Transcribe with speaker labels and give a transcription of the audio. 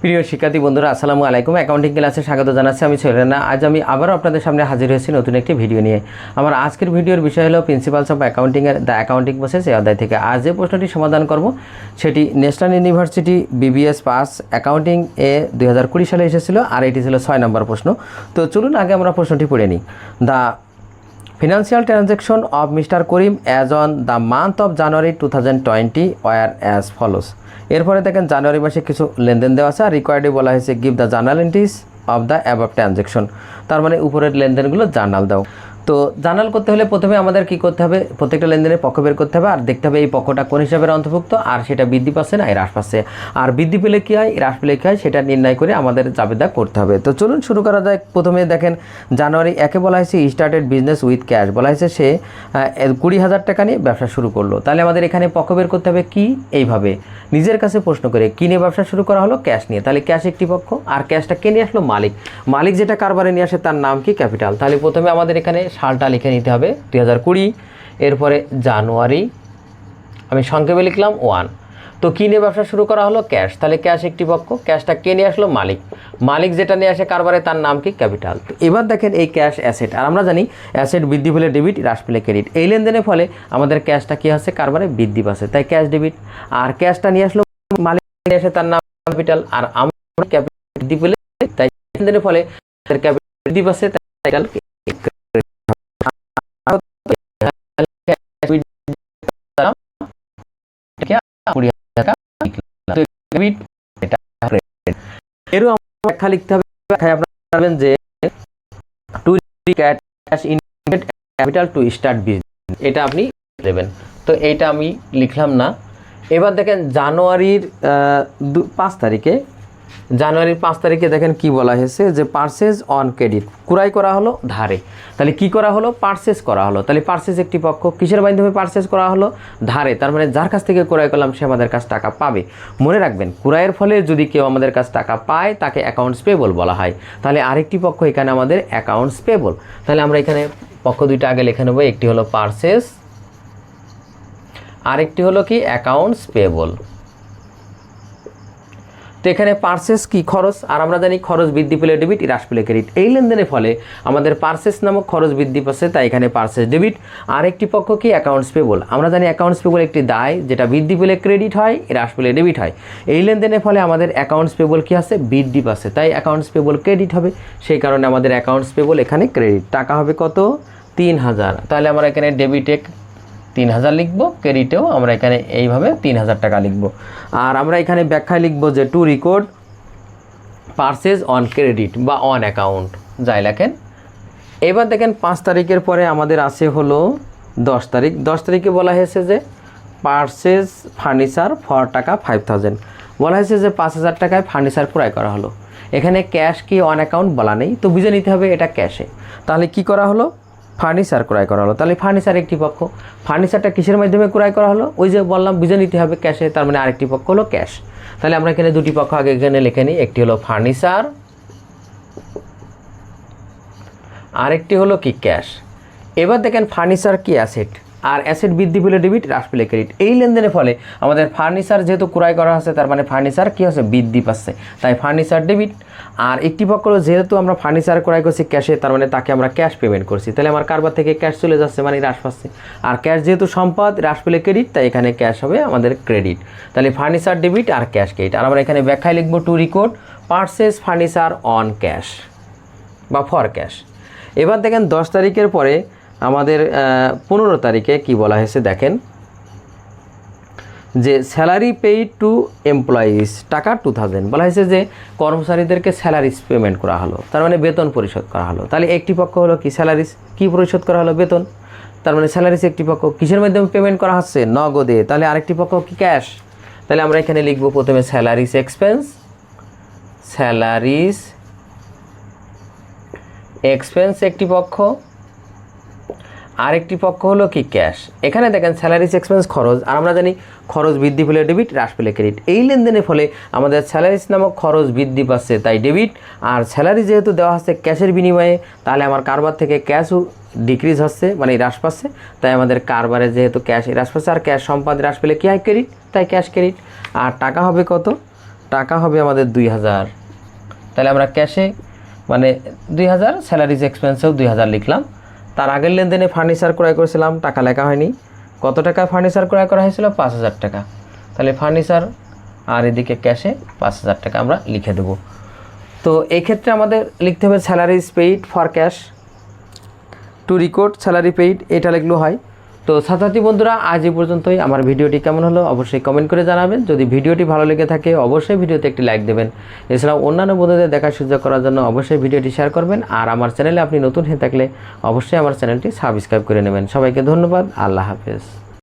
Speaker 1: প্রিয় শিক্ষার্থী বন্ধুরা আসসালামু আলাইকুম। অ্যাকাউন্টিং ক্লাসে স্বাগত জানাচ্ছি। আমি ছেলেনা। আজ আমি আবারও আপনাদের সামনে হাজির হয়েছি নতুন একটি ভিডিও নিয়ে। আমার আজকের ভিডিওর বিষয় হলো প্রিন্সিপালস অফ অ্যাকাউন্টিংয়ের দ্য অ্যাকাউন্টিং প্রসেস এই অধ্যায় থেকে আজ যে প্রশ্নটি সমাধান করব সেটি national university BBS pass accounting 2020 সালে এসেছিল, আর এটি ছিল 6 নম্বর প্রশ্ন। তো চলুন আগে আমরা প্রশ্নটি পড়ে নিই। The financial transaction of Mr. Karim as on the month of January 2020 were as follows. এরপরে দেখেন জানুয়ারি মাসে কিছু লেনদেন দেওয়া আছে, আর রিকোয়ার্ডে বলা হয়েছে give the journal entries of the above transaction. তার মানে উপরের লেনদেনগুলো জার্নাল দাও। তো জার্নাল করতে হলে প্রথমে আমাদের কি করতে হবে, প্রত্যেকটা লেনদেনের পক্ষ বের করতে হবে, আর দেখতে হবে এই পক্ষটা কোন হিসাবের অন্তর্ভুক্ত, আর সেটা বৃদ্ধি পাচ্ছে না হ্রাস পাচ্ছে, আর বৃদ্ধি পেলে কী হয় হ্রাস পেলে কী হয় সেটা নির্ণয় করে আমাদের জাবেদা করতে হবে। তো চলুন শুরু করা যায়। প্রথমে দেখেন জানুয়ারি 1 বলা হয়েছে স্টার্টেড বিজনেস উইথ ক্যাশ, বলা হয়েছে সে 20,000 টাকা নিয়ে ব্যবসা শুরু করলো। তাহলে আমাদের এখানে পক্ষ বের করতে হবে কি, এইভাবে নিজের কাছে প্রশ্ন করে কি নিয়ে ব্যবসা শুরু করা হলো, ক্যাশ নিয়ে। তাহলে ক্যাশ একটি পক্ষ, আর ক্যাশটা কে নিয়ে আসলো, মালিক। মালিক যেটা কারবারে নিয়ে আসে তার নাম কি, ক্যাপিটাল। তাহলে প্রথমে আমাদের এখানে সালটা লিখে নিতে হবে 2020, এরপরে জানুয়ারি, আমি সংক্ষেপে লিখলাম 1। তো কী নিয়ে ব্যবসা শুরু করা হলো, ক্যাশ। তাহলে ক্যাশ একটি পক্ষ, ক্যাশটা কে নিয়ে আসলো, মালিক। মালিক যেটা নিয়ে আসে কারবারে তার নাম কি, ক্যাপিটাল। তো এবার দেখেন এই ক্যাশ অ্যাসেট, আর আমরা জানি অ্যাসেট বৃদ্ধি পেলে ডেবিট, হ্রাস পেলে ক্রেডিট। এই লেনদেনের ফলে আমাদের ক্যাশটা কী হচ্ছে, কারবারে বৃদ্ধি পাচ্ছে, তাই ক্যাশ ডেবিট। আর ক্যাশটা নিয়ে আসলো মালিক, নিয়ে আসে তার নাম ক্যাপিটাল, আর আমরা ক্যাপিটাল বৃদ্ধি পেলে তাই লেনদেনের ফলে ক্যাপিটাল বৃদ্ধি পাচ্ছে, তাই ক্যাপিটাল। এরও ব্যাখ্যা লিখতে হবে। ব্যাখ্যায় আপনারা জানবেন যে to cash in capital to start business, এটা আপনি দেবেন। তো এইটা আমি লিখলাম না। এবার দেখেন জানুয়ারির 5 তারিখে, জানুয়ারির 5 তারিখে দেখেন কি বলা হয়েছে যে পারচেজ অন ক্রেডিট, ক্রয় করা হলো ধারে। তাহলে কি করা হলো, পারচেজ করা হলো। তাহলে পারচেজ একটি পক্ষ, কিসের মাধ্যমে পারচেজ করা হলো, ধারে। তার মানে যার কাছ থেকে ক্রয় করলাম সে আমাদের কাছ টাকা পাবে। মনে রাখবেন ক্রয়ের ফলে যদি কেউ আমাদের কাছ টাকা পায় তাকে অ্যাকাউন্টস পেবল বলা হয়। তাহলে আরেকটি পক্ষ এখানে আমাদের অ্যাকাউন্টস পেবল। তাহলে আমরা এখানে পক্ষ দুইটা আগে লিখে নেব, একটি হলো পারচেজ, আরেকটি হলো কি অ্যাকাউন্টস পেবল। তো এখানে পারচেস কি, খরচ, আর আমরা জানি খরচ বৃদ্ধি পেলে ডেবিট, হ্রাস পেলে ক্রেডিট। এই লেনদেনের ফলে আমাদের পারচেস নামক খরচ বৃদ্ধি পাচ্ছে, তাই এখানে পারচেস ডেবিট। আর একটি পক্ষ কি, অ্যাকাউন্টস পেবল। আমরা জানি অ্যাকাউন্টস পেবল একটি দায়, যেটা বৃদ্ধি পেলে ক্রেডিট হয়, হ্রাস পেলে ডেবিট হয়। এই লেনদেনের ফলে আমাদের অ্যাকাউন্টস পেবল কি আছে, বৃদ্ধি পাচ্ছে, তাই অ্যাকাউন্টস পেবল ক্রেডিট হবে। সেই কারণে আমাদের অ্যাকাউন্টস পেবল এখানে ক্রেডিট। টাকা হবে কত, 3,000। তাহলে আমরা এখানে ডেবিটে 3,000 লিখব, ক্রেডিটেও আমরা এখানে এইভাবে 3,000 টাকা লিখব। আর আমরা এখানে ব্যাখ্যায় লিখব যে two record purchase on credit বা অন অ্যাকাউন্ট, যাই লেখেন। এবার দেখেন 5 তারিখের পরে আমাদের আছে হলো 10 তারিখ। 10 তারিখে বলা হয়েছে যে পারচেজ ফার্নিচার ফর টাকা 5,000, বলা হয়েছে যে 5,000 টাকায় ফার্নিচার ক্রয় করা হলো। এখানে ক্যাশ কি অন অ্যাকাউন্ট বলা নেই, তো বুঝে নিতে হবে এটা ক্যাশে। তাহলে কি করা হলো, ফার্নিচার ক্রয় করা হলো। তাহলে ফার্নিচার একটি পক্ষ, ফার্নিচারটা কিসের মাধ্যমে ক্রয় করা হলো, ওই যে বললাম বুঝে নিতে হবে ক্যাশে। তার মানে আরেকটি পক্ষ হলো ক্যাশ। তাহলে আমরা এখানে দুটি পক্ষ আগে এখানে লিখে নিই, একটি হলো ফার্নিচার, আরেকটি হলো কি ক্যাশ। এবার দেখেন ফার্নিচার কি অ্যাসেট, আর অ্যাসেট বৃদ্ধি পেলে ডেবিট, হ্রাস পেলে ক্রেডিট। এই লেনদেনের ফলে আমাদের ফার্নিচার যেহেতু ক্রয় করা হচ্ছে তার মানে ফার্নিচার কী হচ্ছে, বৃদ্ধি পাচ্ছে, তাই ফার্নিচার ডেবিট। আর একটি পক্ষ যেহেতু আমরা ফার্নিচার ক্রয় করছি ক্যাশে, তার মানে তাকে আমরা ক্যাশ পেমেন্ট করছি, তাহলে আমার কারবার থেকে ক্যাশ চলে যাচ্ছে, মানে হ্রাস পাচ্ছে। আর ক্যাশ যেহেতু সম্পদ, হ্রাস পেলে ক্রেডিট, তাই এখানে ক্যাশ হবে আমাদের ক্রেডিট। তাহলে ফার্নিচার ডেবিট আর ক্যাশ ক্রেডিট। আর আমরা এখানে ব্যাখ্যায় লিখবো two record purchase furniture on cash বা ফর ক্যাশ। এবার দেখেন 10 তারিখের পরে আমাদের 15 তারিখে কি বলা হয়েছে দেখেন যে স্যালারি পেইড টু এমপ্লয়িজ টাকা 2,000, বলা হয়েছে যে কর্মচারীদেরকে স্যালারিস পেমেন্ট করা হলো, তার মানে বেতন পরিশোধ করা হলো। তাহলে একটি পক্ষ হলো কি, স্যালারিস, কি পরিশোধ করা হলো, বেতন। তার মানে স্যালারিস একটি পক্ষ, কিসের মাধ্যমে পেমেন্ট করা হচ্ছে, নগদে। তাহলে আরেকটি পক্ষ কি, ক্যাশ। তাহলে আমরা এখানে লিখব প্রথমে স্যালারিস এক্সপেন্স, স্যালারিস এক্সপেন্স একটি পক্ষ, আরেকটি পক্ষ হলো কি, ক্যাশ। এখানে দেখেন স্যালারিস এক্সপেন্স খরচ, আর আমরা জানি খরচ বৃদ্ধি পেলে ডেবিট, হ্রাস পেলে ক্রেডিট। এই লেনদেনের ফলে আমাদের স্যালারিস নামক খরচ বৃদ্ধি পাচ্ছে, তাই ডেবিট। আর স্যালারি যেহেতু দেওয়া হচ্ছে ক্যাশের বিনিময়ে, তাহলে আমার কারবার থেকে ক্যাশও ডিক্রিজ হচ্ছে, মানে হ্রাস পাচ্ছে, তাই আমাদের কারবারে যেহেতু ক্যাশ হ্রাস পাচ্ছে, আর ক্যাশ সম্পদ হ্রাস পেলে কী হয়, ক্রেডিট, তাই ক্যাশ ক্রেডিট। আর টাকা হবে কত, টাকা হবে আমাদের 2000। তাহলে আমরা ক্যাশে মানে 2000, স্যালারিজ এক্সপেন্সেও 2000 লিখলাম। তার আগের লেনদেনে ফার্নিচার ক্রয় করেছিলাম, টাকা লেখা হয়নি। কত টাকা ফার্নিচার ক্রয় করা হয়েছিল? 5000 টাকা। তাহলে ফার্নিচার আর এদিকে ক্যাশে 5000 টাকা আমরা লিখে দেব। তো এই ক্ষেত্রে আমাদের লিখতে হবে salaries paid for cash two record salary paid, এটা লিখলেও হয়। তো ছাত্রছাত্রী বন্ধুরা, আজ এই পর্যন্তই। আমার ভিডিওটি কেমন হলো অবশ্যই কমেন্ট করে জানাবেন। যদি ভিডিওটি ভালো লেগে থাকে অবশ্যই ভিডিওতে একটি লাইক দেবেন। এছাড়াও অন্যান্য বন্ধুদের দেখার সুযোগ করার জন্য অবশ্যই ভিডিওটি শেয়ার করবেন। আর আমার চ্যানেলে আপনি নতুন হয়ে থাকলে অবশ্যই আমার চ্যানেলটি সাবস্ক্রাইব করে নেবেন। সবাইকে ধন্যবাদ। আল্লাহ হাফেজ।